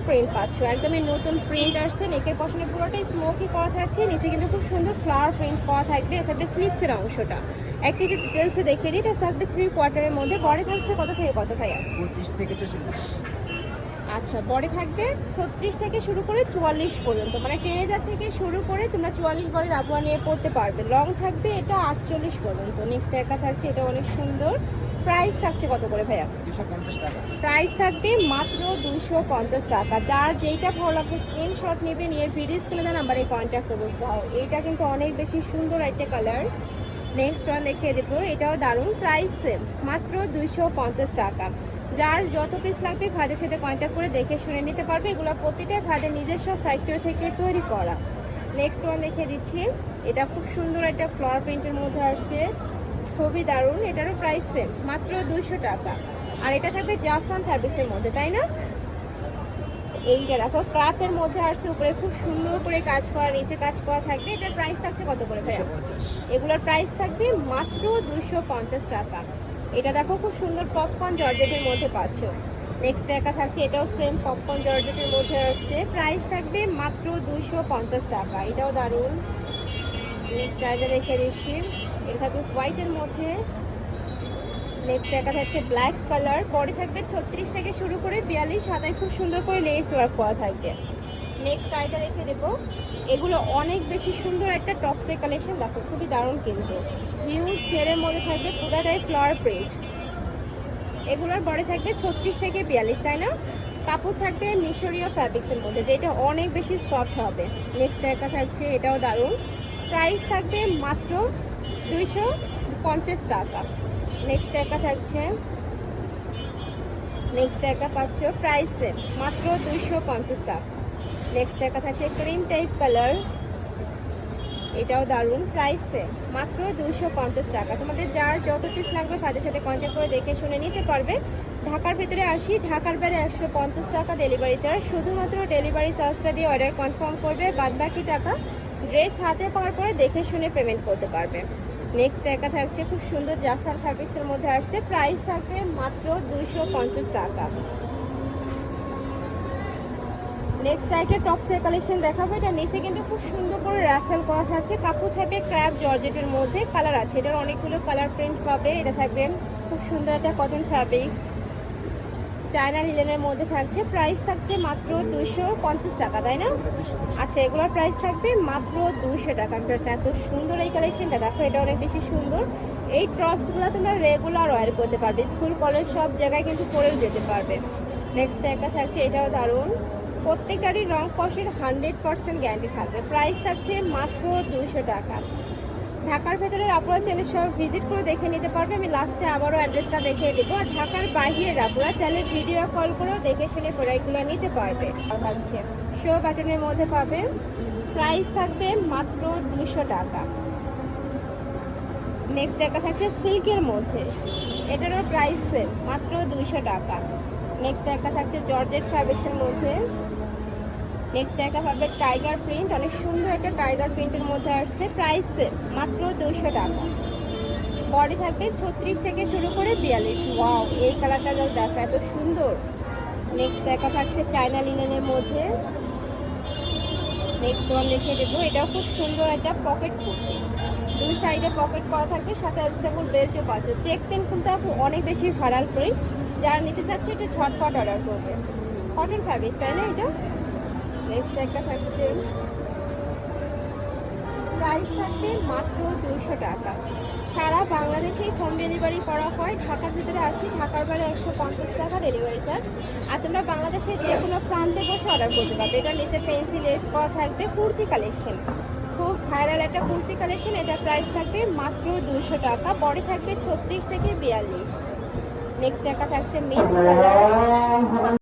Print পাচ্ছ, একদমই নতুন প্রিন্ট আসছে। নেকের পশনে পুরোটাই স্মোকি করা থাকছে, নিচে কিন্তু খুব সুন্দর ফ্লাওয়ার প্রিন্ট করা থাকবে। এটা থাকবে স্লিপসের অংশটা। একটু একটু ডিটেলসে দেখিয়ে দিই। এটা থাকবে 3/4 মধ্যে। বডি থাকছে কত থেকে কত ভাইয়া? 25 থেকে 44। আচ্ছা, বডি থাকবে 36 থেকে শুরু করে 44 পর্যন্ত, মানে টিনেজার থেকে শুরু করে তোমরা 44 বডির আবহাওয়া নিয়ে পড়তে পারবে। লং থাকবে এটা 48 পর্যন্ত। নেক্সট একা থাকছে, এটা অনেক সুন্দর। প্রাইস থাকছে কত করে ভাইয়া? 250 টাকা। প্রাইস থাকবে মাত্র 250 টাকা। যার যেইটা ভালো লাগবে স্ক্রিনশট নেবে, নিয়ে ভিডিও স্ক্রিনে নাম্বারে কন্ট্যাক্ট করবে। ওয়াও, এটা কিন্তু অনেক বেশি সুন্দর একটা কালার। নেক্সট ওয়ান দেখিয়ে দেবো, এটাও দারুণ। প্রাইস সেম, মাত্র 250 টাকা। যার যত পিস লাগবে ভাইদের সাথে কন্ট্যাক্ট করে দেখে শুনে নিতে পারবে। এগুলো প্রতিটা ভাইদের নিজস্ব ফ্যাক্টরি থেকে তৈরি করা। নেক্সট ওয়ান দেখিয়ে দিচ্ছি, এটা খুব সুন্দর একটা ফ্লাওয়ার প্রিন্টের মধ্যে আসছে, খুবই দারুণ। এটারও প্রাইস সেম, মাত্র 200 টাকা। আর এটা থাকবে জাফরান ফ্যাব্রিক্সের মধ্যে, তাই না? এইটা দেখো ক্রাফের মধ্যে আসছে, উপরে খুব সুন্দর করে কাজ করা, নিচে কাজ করা থাকবে। এটার প্রাইস থাকছে কত করে ভাইয়া? 250। এগুলোর প্রাইস থাকবে মাত্র 250 টাকা। এটা দেখো খুব সুন্দর পপকর্ন জর্জেটের মধ্যে পাচ্ছ। নেক্সট একা থাকছে, এটাও সেম পপকর্ন জর্জেটের মধ্যে আসছে। প্রাইস থাকবে মাত্র 250 টাকা। এটাও দারুণ। নেক্সট আইটা দেখে দিচ্ছি, এটা থাকবে হোয়াইটের মধ্যে। নেক্সট একা থাকছে ব্ল্যাক কালার। বডি থাকবে 36 থেকে শুরু করে 42 হাতায় খুব সুন্দর করে লেস ওয়ার্ক করা থাকবে। নেক্সট আইটা দেখে দেবো, এগুলো অনেক বেশি সুন্দর একটা টপসে কালেকশন। দেখো খুবই দারুণ, কিন্তু হিউজ ঘেরের মধ্যে থাকবে পুরোটাই ফ্লাওয়ার প্রিন্ট। এগুলোর বডি থাকবে 36 থেকে 42, তাই না? কাপড় থাকবে মিশরীয় ফ্যাব্রিক্সের মধ্যে, যেটা অনেক বেশি সফট হবে। নেক্সট একটা থাকছে, এটাও দারুণ। প্রাইস থাকবে মাত্র 250 টাকা। নেক্সট একটা থাকছে, নেক্সট একটা পাচ্ছ প্রাইস সেম, মাত্র 250 টাকা। নেক্সট একটা থাকছে ক্রিম টাইপ কালার, এটাও দারুণ। প্রাইস সেম, মাত্র 250 টাকা। তোমাদের যার যত পিস লাগবে তাদের সাথে কন্ট্যাক্ট করে দেখে শুনে নিতে পারবে। ঢাকার ভিতরে 80, ঢাকার বাইরে 150 টাকা ডেলিভারি চার্জ। শুধুমাত্র ডেলিভারি চার্জটা দিয়ে অর্ডার কনফার্ম করবে, বাদ বাকি টাকা ড্রেস হাতে পাওয়ার পরে দেখে শুনে পেমেন্ট করতে পারবে। নেক্সট একটা থাকছে খুব সুন্দর জাফরান ফ্যাব্রিক্সের মধ্যে আসছে। প্রাইস থাকবে মাত্র 250 টাকা। নেক্সট সাইডে টপসের কালেকশন দেখাবো। এটা নিচে কিন্তু খুব সুন্দর করে রাফেল করা থাকছে। কাপড় থাকবে ক্র্যাপ জর্জেটের মধ্যে, কালার আছে, এটার অনেকগুলো কালার প্রিন্ট পাবে। এটা থাকবে খুব সুন্দর একটা কটন ফ্যাব্রিক্স, চায়না লিলেনের মধ্যে থাকছে। প্রাইস থাকছে মাত্র 250 টাকা, তাই না? আচ্ছা, এগুলোর প্রাইস থাকবে মাত্র 200 টাকা। এত সুন্দর এই কালেকশনটা দেখো, এটা অনেক বেশি সুন্দর। এই টপসগুলো তোমরা রেগুলার ওয়্যার করতে পারবে, স্কুল কলেজ সব জায়গায় কিন্তু পরেও যেতে পারবে। নেক্সট একটা থাকছে, এটাও দারুণ। প্রত্যেকটারই রং কষের 100% গ্যারান্টি থাকবে। প্রাইস থাকছে মাত্র 200 টাকা। ঢাকার ভেতরের আপনারা চাইলে সব ভিজিট করে দেখে নিতে পারবে। আমি লাস্টে আবারও অ্যাড্রেসটা দেখিয়ে দেবো। আর ঢাকার বাইরের আপনারা চাইলে ভিডিও কল করেও দেখে শুনে প্রোডাক্টগুলো নিতে পারবে। থাকছে শো বাটনের মধ্যে পাবে। প্রাইস থাকবে মাত্র 200 টাকা। নেক্সট একটা থাকছে সিল্কের মধ্যে, এটারও প্রাইস সেম, মাত্র 200 টাকা। নেক্সট একটা থাকছে জর্জেট ফ্যাব্রিক্সের মধ্যে। নেক্সট একটা পাবে টাইগার প্রিন্ট, অনেক সুন্দর একটা টাইগার প্রিন্টের মধ্যে আসছে। প্রাইস মাত্র 200 টাকা। বডি থাকবে 36 থেকে শুরু করে 42। ওয়াও, এই কালারটা যা দেখো এত সুন্দর। নেক্সট একটা থাকছে চায়না লিনেনের মধ্যে। নেক্সট ওয়ান দেখিয়ে দেবো, এটাও খুব সুন্দর একটা পকেট কুর্তি, দুই সাইডে পকেট করা থাকবে, সাথে অ্যাডজাস্টেবল বেল্টও পাচ্ছ। চেক পেন কিন্তু অনেক বেশি ভাইরাল প্রিন্ট, যারা নিতে চাচ্ছে একটু ঝটপট অর্ডার করবে। কটন ফ্যাব্রিক, তাই না এটা? নেক্সট একটা থাকছে, প্রাইস থাকবে মাত্র 200 টাকা। সারা বাংলাদেশেই হোম ডেলিভারি করা হয়। ঢাকার ভিতরে 80, ঢাকার বাইরে 150 টাকা ডেলিভারি চার্জ। আর তোমরা বাংলাদেশের যে কোনো প্রান্তে বসে অর্ডার করতে পারবে। এটা নিচে পেন্সিল এস করা থাকবে, কুর্তি কালেকশন, খুব ভাইরাল একটা কুর্তি কালেকশন। এটার প্রাইস থাকবে মাত্র 200 টাকা। বডি থাকবে 36 থেকে 42। নেক্সট একটা থাকছে মিন্ট কালার।